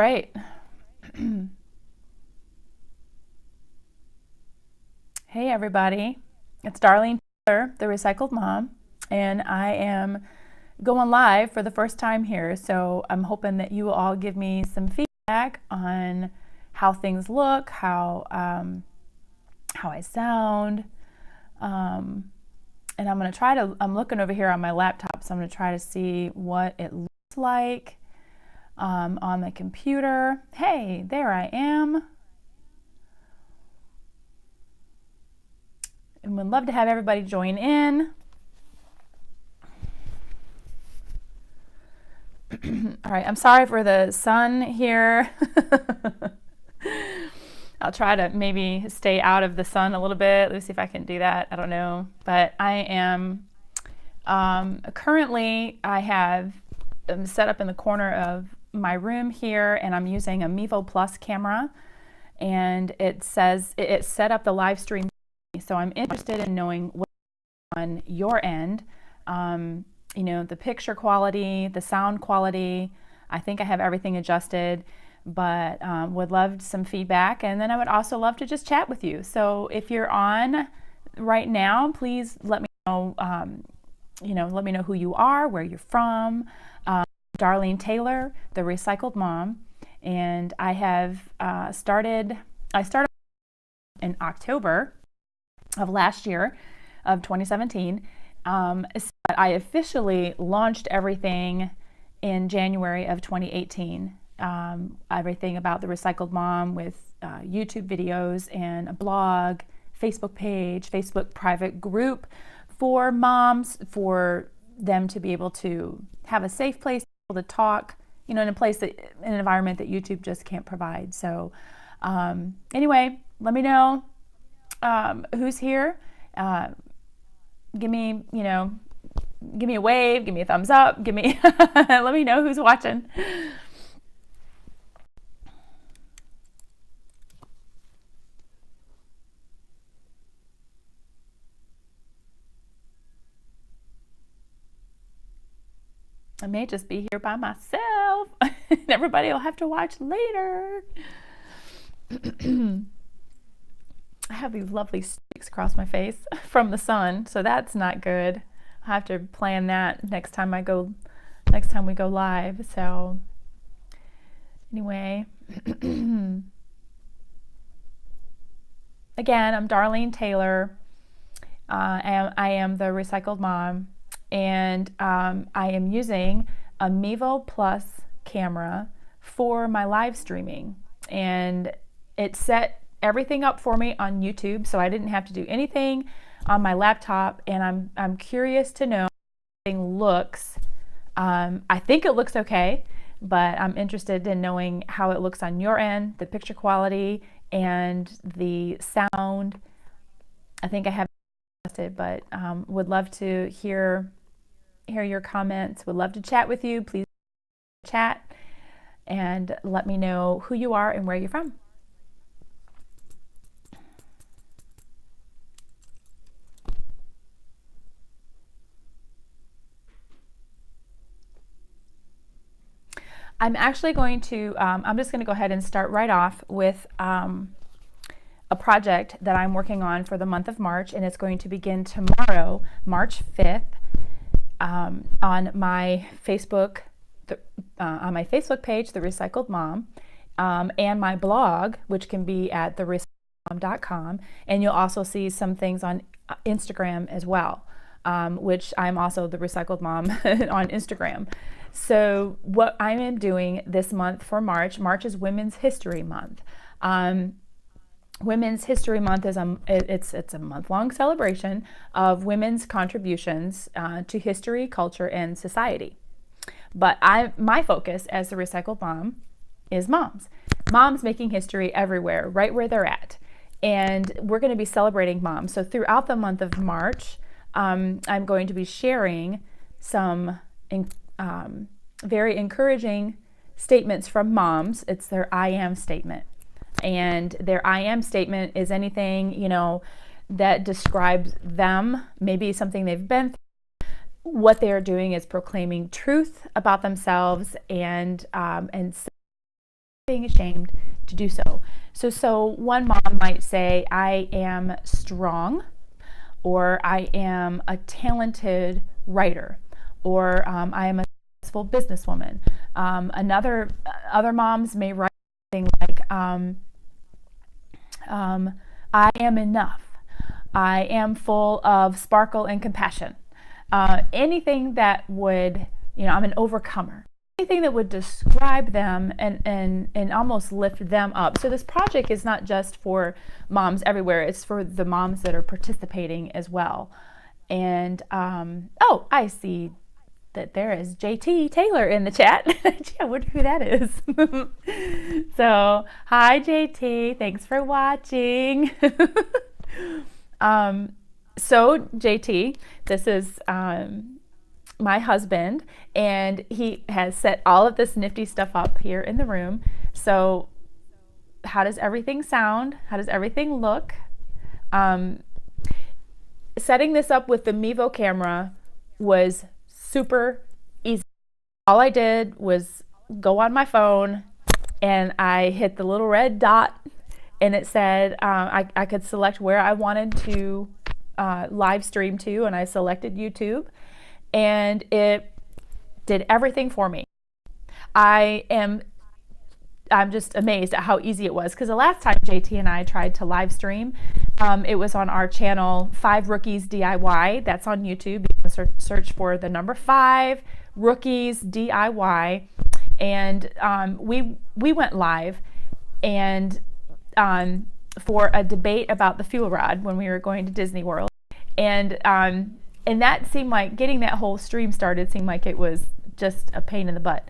right. Hey, everybody. It's Darlene Taylor, the Recycled Mom, and I am going live for the first time here. So I'm hoping that you will all give me some feedback on how things look, how I sound. And I'm going to try to, I'm looking over here on my laptop, so I'm going to try to see what it looks like on the computer. Hey, there I am. And would love to have everybody join in. All right, I'm sorry for the sun here. I'll try to maybe stay out of the sun a little bit. Let's see if I can do that. I don't know. But I am currently, I'm set up in the corner of my room here, and I'm using a Mevo Plus camera. And it says it set up the live stream. So I'm interested in knowing what's on your end. You know, the picture quality, the sound quality. I think I have everything adjusted, but would love some feedback. And then I would also love to just chat with you. So if you're on right now, please let me know, let me know who you are, where you're from. Darlene Taylor, the Recycled Mom. And I started in October of last year, of 2017. But I officially launched everything in January of 2018. Everything about the Recycled Mom with YouTube videos and a blog, Facebook page, Facebook private group for moms, for them to be able to have a safe place to talk, in an environment that YouTube just can't provide. So anyway, let me know who's here. Give me a wave, give me a thumbs up, let me know who's watching. I may just be here by myself and everybody will have to watch later. I have these lovely streaks across my face from the sun, so that's not good. I'll have to plan that next time we go live. So anyway, again, I'm Darlene Taylor. I am the Recycled Mom, and I am using a Mevo Plus camera for my live streaming, and it set everything up for me on YouTube, so I didn't have to do anything on my laptop. And I'm curious to know how everything looks. I think it looks okay, but I'm interested in knowing how it looks on your end, the picture quality and the sound. I think I have it, but would love to hear your comments. Would love to chat with you. Please chat and let me know who you are and where you're from. I'm actually going to, I'm just going to go ahead and start right off with a project that I'm working on for the month of March, and it's going to begin tomorrow, March 5th, on my Facebook, page, The Recycled Mom, and my blog, which can be at therecycledmom.com, and you'll also see some things on Instagram as well, which I'm also the Recycled Mom on Instagram. So what I am doing this month for March is Women's History Month. Women's History Month is it's a month-long celebration of women's contributions to history, culture, and society. But my focus as the Recycled Mom is moms. Moms making history everywhere, right where they're at. And we're going to be celebrating moms. So throughout the month of March, I'm going to be sharing some very encouraging statements from moms. It's their I am statement. And their I am statement is anything, that describes them, maybe something they've been through. What they are doing is proclaiming truth about themselves and being ashamed to do so. So one mom might say, I am strong, or I am a talented writer, or I am a successful businesswoman. Other moms may write something like, I am enough. I am full of sparkle and compassion. Anything that would, I'm an overcomer. Anything that would describe them and almost lift them up. So this project is not just for moms everywhere. It's for the moms that are participating as well. And, I see that there is JT Taylor in the chat. Gee, I wonder who that is. So, hi JT, thanks for watching. So JT, this is my husband, and he has set all of this nifty stuff up here in the room. So how does everything sound? How does everything look? Setting this up with the Mevo camera was super easy. All I did was go on my phone and I hit the little red dot, and it said I could select where I wanted to live stream to, and I selected YouTube, and it did everything for me. I'm just amazed at how easy it was, because the last time JT and I tried to live stream, it was on our channel 5 Rookies DIY. That's on YouTube. You can search for the number 5 Rookies DIY, and we went live and for a debate about the fuel rod when we were going to Disney World, and that seemed like, getting that whole stream started seemed like it was just a pain in the butt.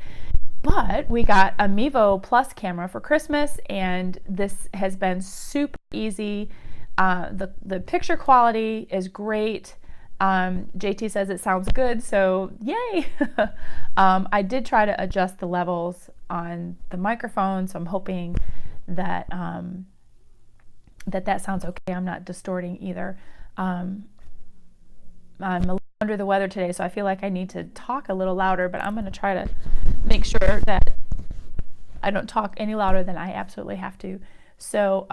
But we got a Mevo Plus camera for Christmas, and this has been super easy. The picture quality is great. JT says it sounds good, so yay. I did try to adjust the levels on the microphone, so I'm hoping that that sounds okay. I'm not distorting either. I'm a little under the weather today, so I feel like I need to talk a little louder, but I'm going to try to make sure that I don't talk any louder than I absolutely have to. So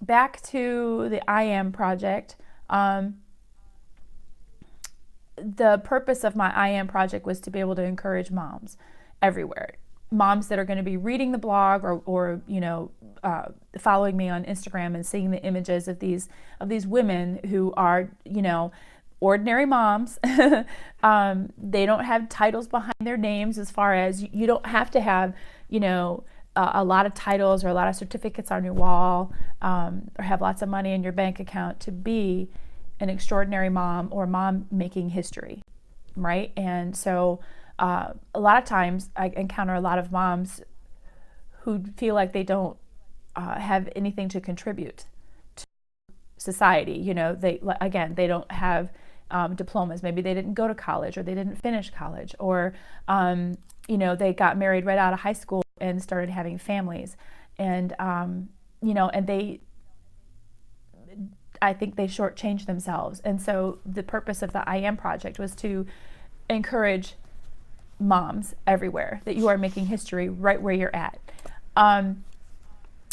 back to the I Am project. The purpose of my I Am project was to be able to encourage moms everywhere. Moms that are going to be reading the blog or following me on Instagram and seeing the images of these women who are, ordinary moms. They don't have titles behind their names, as far as you don't have to have, a lot of titles or a lot of certificates on your wall, or have lots of money in your bank account to be an extraordinary mom or mom making history, right? And so a lot of times I encounter a lot of moms who feel like they don't have anything to contribute to society. They don't have diplomas. Maybe they didn't go to college, or they didn't finish college, or they got married right out of high school and started having families, and I think they shortchanged themselves. And so the purpose of the I Am project was to encourage moms everywhere that you are making history right where you're at.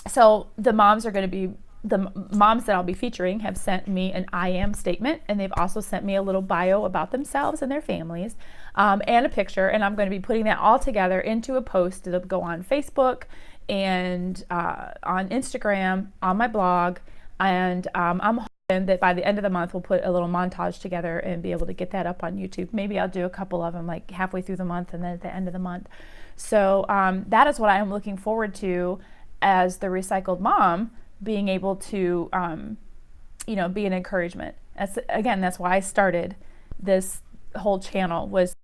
So the moms that I'll be featuring have sent me an I Am statement, and they've also sent me a little bio about themselves and their families, and a picture, and I'm going to be putting that all together into a post that'll go on Facebook and on Instagram, on my blog, and I'm hoping that by the end of the month we'll put a little montage together and be able to get that up on YouTube. Maybe I'll do a couple of them like halfway through the month and then at the end of the month. So that is what I am looking forward to as the recycled mom, being able to be an encouragement. That's why I started this whole channel, was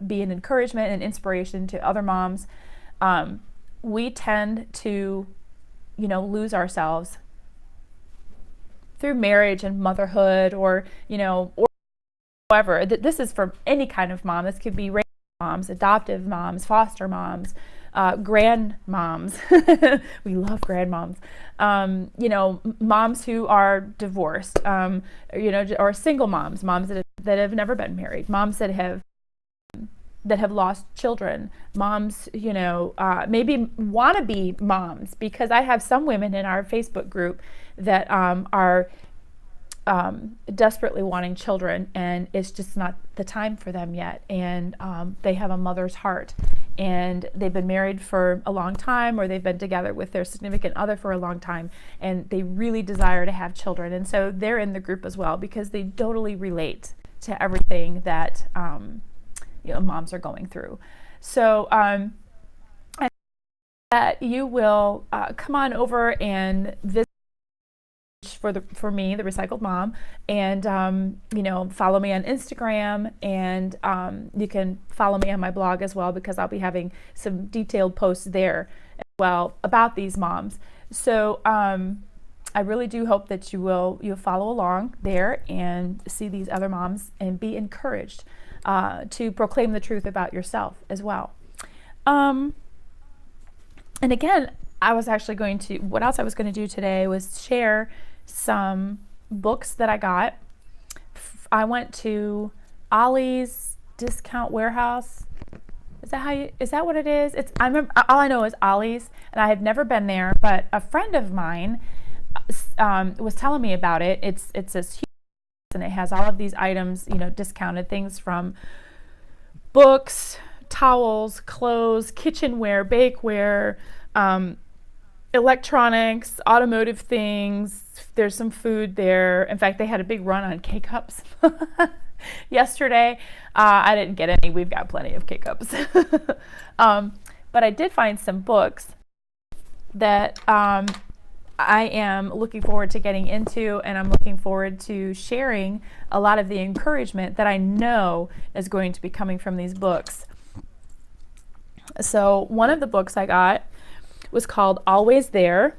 be an encouragement and inspiration to other moms. We tend to lose ourselves through marriage and motherhood, or however. This is for any kind of mom. This could be raised moms, adoptive moms, foster moms, grandmoms. We love grandmoms. Moms who are divorced, or single moms that have never been married, moms that have that have lost children, moms, maybe wannabe moms, because I have some women in our Facebook group that are desperately wanting children, and it's just not the time for them yet. And they have a mother's heart, and they've been married for a long time, or they've been together with their significant other for a long time, and they really desire to have children. And so they're in the group as well, because they totally relate to everything that moms are going through. So I hope that you will come on over and visit for me, the Recycled Mom, and follow me on Instagram, and you can follow me on my blog as well, because I'll be having some detailed posts there as well about these moms. So I really do hope that you'll follow along there and see these other moms and be encouraged to proclaim the truth about yourself as well. And again, what else I was going to do today was share some books that I got. I went to Ollie's Discount Warehouse. Is that what it is? I remember, all I know is Ollie's, and I have never been there, but a friend of mine was telling me about it. It's this huge, and it has all of these items, discounted things from books, towels, clothes, kitchenware, bakeware, electronics, automotive things. There's some food there. In fact, they had a big run on K-Cups yesterday. I didn't get any. We've got plenty of K-Cups. But I did find some books that I am looking forward to getting into, and I'm looking forward to sharing a lot of the encouragement that I know is going to be coming from these books. So one of the books I got was called Always There,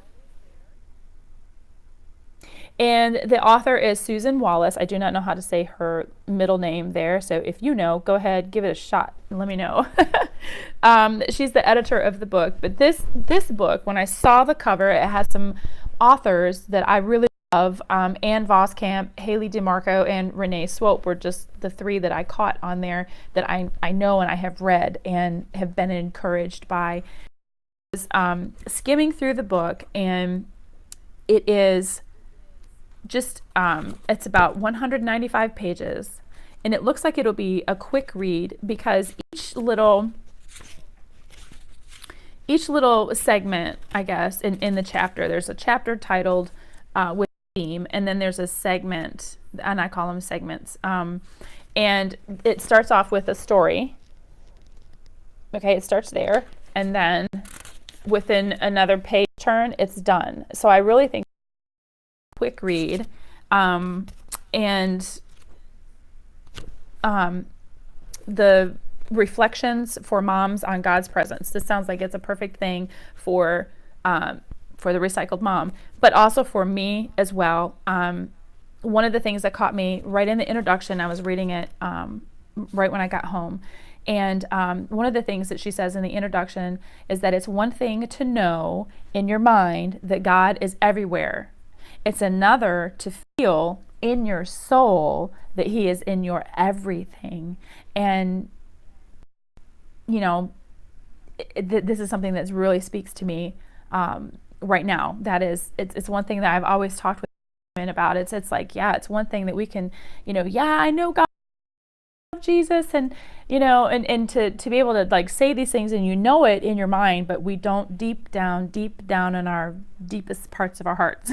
and the author is Susan Wallace. I do not know how to say her middle name there, so if you know, go ahead, give it a shot and let me know. She's the editor of the book, but this book, when I saw the cover, it has some authors that I really love. Ann Voskamp, Haley DeMarco, and Renee Swope were just the three that I caught on there that I know and I have read and have been encouraged by. Skimming through the book, and it is just it's about 195 pages, and it looks like it'll be a quick read, because each little segment, I guess, in the chapter, there's a chapter titled with theme, and then there's a segment, and I call them segments, and it starts off with a story. Okay, it starts there, and then within another page turn, it's done. So I really think quick read, and the reflections for moms on God's presence. This sounds like it's a perfect thing for the Recycled Mom, but also for me as well. One of the things that caught me right in the introduction, I was reading it right when I got home, and one of the things that she says in the introduction is that it's one thing to know in your mind that God is everywhere. It's another to feel in your soul that He is in your everything. And, this is something that really speaks to me right now. That is, it's one thing that I've always talked with women about. It's like, yeah, it's one thing that we can, I know God, Jesus, and and to be able to like say these things, and it in your mind, but we don't deep down in our deepest parts of our hearts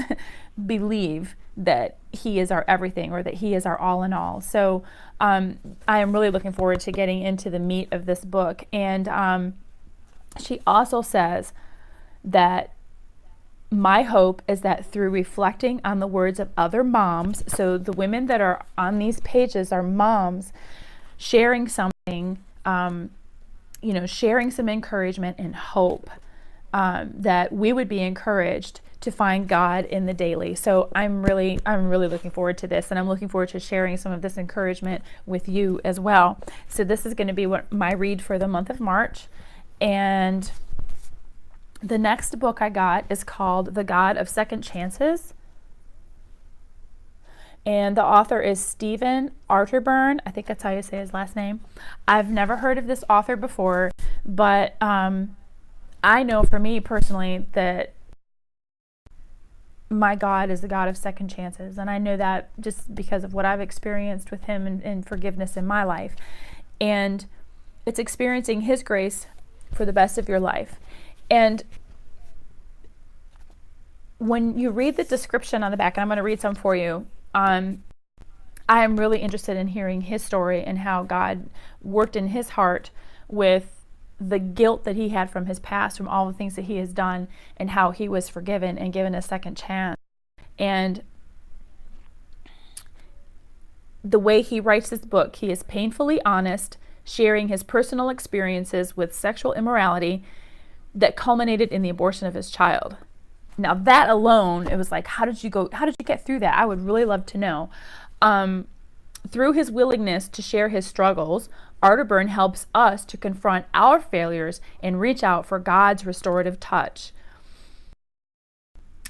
believe that He is our everything, or that He is our all in all. So I am really looking forward to getting into the meat of this book. And she also says that my hope is that through reflecting on the words of other moms, so the women that are on these pages are moms sharing something, sharing some encouragement and hope, that we would be encouraged to find God in the daily. So I'm really looking forward to this, and I'm looking forward to sharing some of this encouragement with you as well. So this is going to be my read for the month of March. And the next book I got is called The God of Second Chances. and the author is Stephen Arterburn. I think that's how you say his last name. I've never heard of this author before, but I know for me personally that my God is the God of second chances, and I know that just because of what I've experienced with him and forgiveness in my life. And it's experiencing his grace for the best of your life. And when you read the description on the back, and I'm going to read some for you, I am really interested in hearing his story and how God worked in his heart with the guilt that he had from his past, from all the things that he has done, and how he was forgiven and given a second chance. And the way he writes this book, he is painfully honest, sharing his personal experiences with sexual immorality that culminated in the abortion of his child. Now that alone, it was like, how did you get through that? I would really love to know. Through his willingness to share his struggles, Arterburn helps us to confront our failures and reach out for God's restorative touch.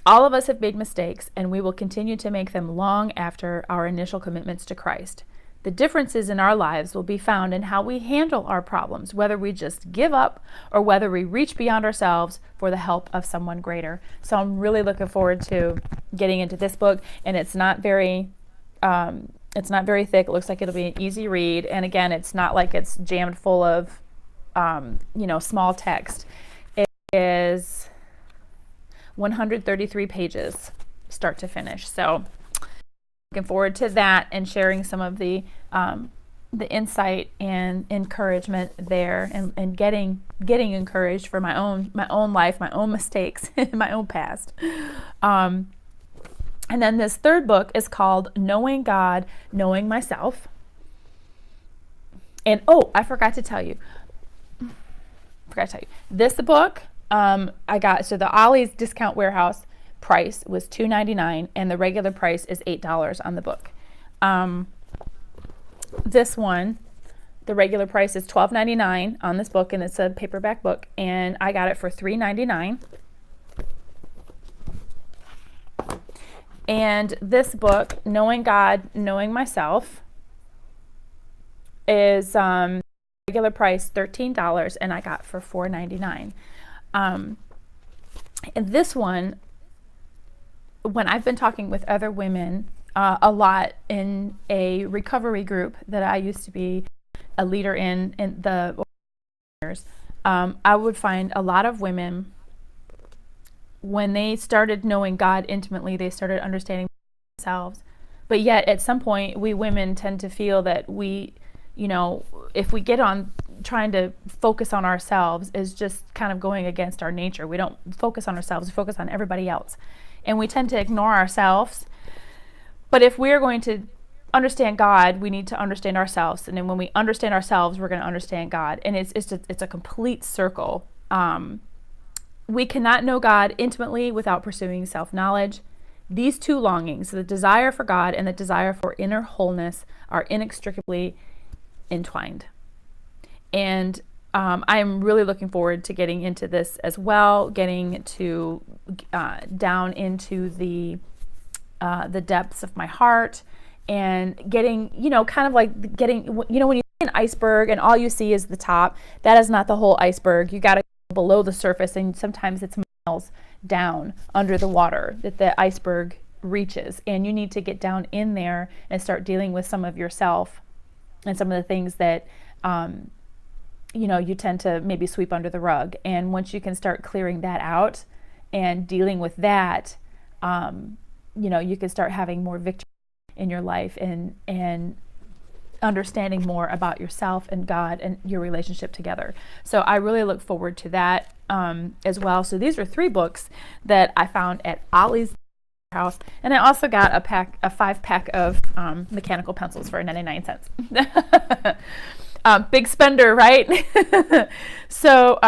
All of us have made mistakes, and we will continue to make them long after our initial commitments to Christ. The differences in our lives will be found in how we handle our problems, whether we just give up or whether we reach beyond ourselves for the help of someone greater. So I'm really looking forward to getting into this book, and it's not very thick. It looks like it'll be an easy read, and again, it's not like it's jammed full of small text. It is 133 pages start to finish. So looking forward to that and sharing some of the insight and encouragement there, and getting encouraged for my own life, my own mistakes, my own past. And then this third book is called Knowing God, Knowing Myself. And I forgot to tell you. This book I got, so the Ollie's Discount Warehouse price was $2.99 and the regular price is $8 on the book. This one, the regular price is $12.99 on this book, and it's a paperback book, and I got it for $3.99. And this book, Knowing God, Knowing Myself, is regular price $13, and I got for $4.99. And this one, when I've been talking with other women a lot in a recovery group that I used to be a leader in the years, I would find a lot of women, when they started knowing God intimately, they started understanding themselves. But yet at some point, we women tend to feel that we, if we get on trying to focus on ourselves, is just kind of going against our nature. We don't focus on ourselves, we focus on everybody else. And we tend to ignore ourselves. But if we're going to understand God, we need to understand ourselves. And then when we understand ourselves, we're going to understand God. And it's a complete circle. We cannot know God intimately without pursuing self-knowledge. These two longings, the desire for God and the desire for inner wholeness, are inextricably entwined. And I'm really looking forward to getting into this as well, getting to down into the depths of my heart, and getting, kind of like getting, when you see an iceberg and all you see is the top, that is not the whole iceberg. You got to go below the surface, and sometimes it's miles down under the water that the iceberg reaches, and you need to get down in there and start dealing with some of yourself and some of the things that you tend to maybe sweep under the rug. And once you can start clearing that out and dealing with that, you can start having more victory in your life and understanding more about yourself and God and your relationship together. So I really look forward to that as well. So these are 3 books that I found at Ollie's House, and I also got a 5-pack of mechanical pencils for 99 cents. Big spender, right? So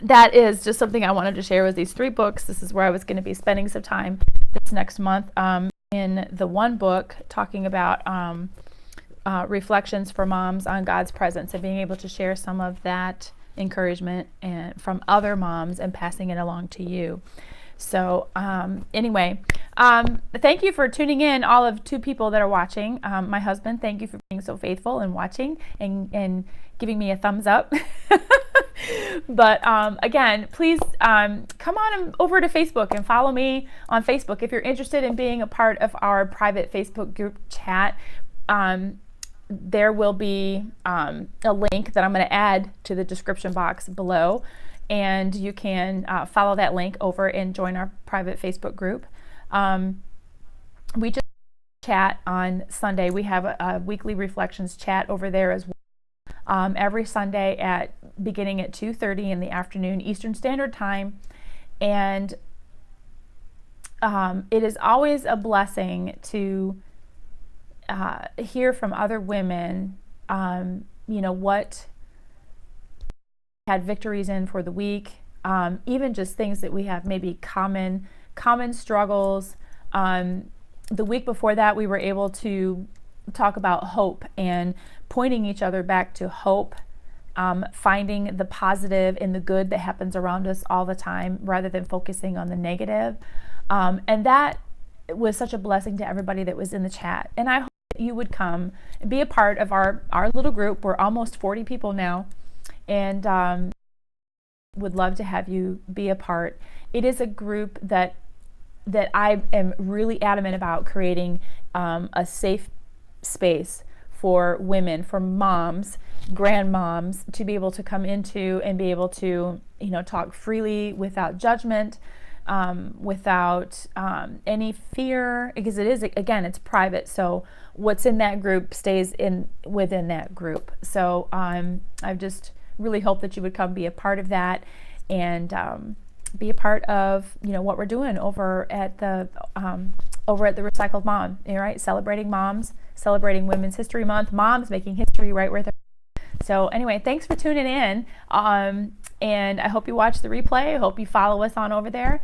that is just something I wanted to share, with these 3 books. This is where I was going to be spending some time this next month. In the one book, talking about reflections for moms on God's presence, and being able to share some of that encouragement and from other moms and passing it along to you. So anyway, thank you for tuning in, all of 2 people that are watching. My husband, thank you for being so faithful and watching and giving me a thumbs up. But again, please come on over to Facebook and follow me on Facebook if you're interested in being a part of our private Facebook group chat. There will be a link that I'm going to add to the description box below, and you can follow that link over and join our private Facebook group. We just chat on Sunday. We have a weekly reflections chat over there as well. Every Sunday beginning at 2:30 in the afternoon Eastern Standard Time, and it is always a blessing to hear from other women, what had victories in for the week, even just things that we have maybe common struggles. The week before that, we were able to talk about hope and pointing each other back to hope, finding the positive and the good that happens around us all the time rather than focusing on the negative. And that was such a blessing to everybody that was in the chat. And I hope that you would come and be a part of our little group. We're almost 40 people now, and would love to have you be a part. It is a group that I am really adamant about creating a safe space for women, for moms, grandmoms, to be able to come into and be able to, talk freely without judgment, without any fear, because it is, again, it's private. So what's in that group stays within that group. So I just really hope that you would come be a part of that, and be a part of what we're doing over at the Recycled Mom, right? Celebrating moms, celebrating Women's History Month, moms making history right where they're. So anyway, thanks for tuning in, and I hope you watch the replay. I hope you follow us on over there.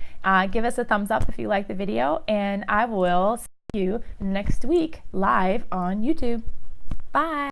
Give us a thumbs up if you like the video, and I will see you next week live on YouTube. Bye.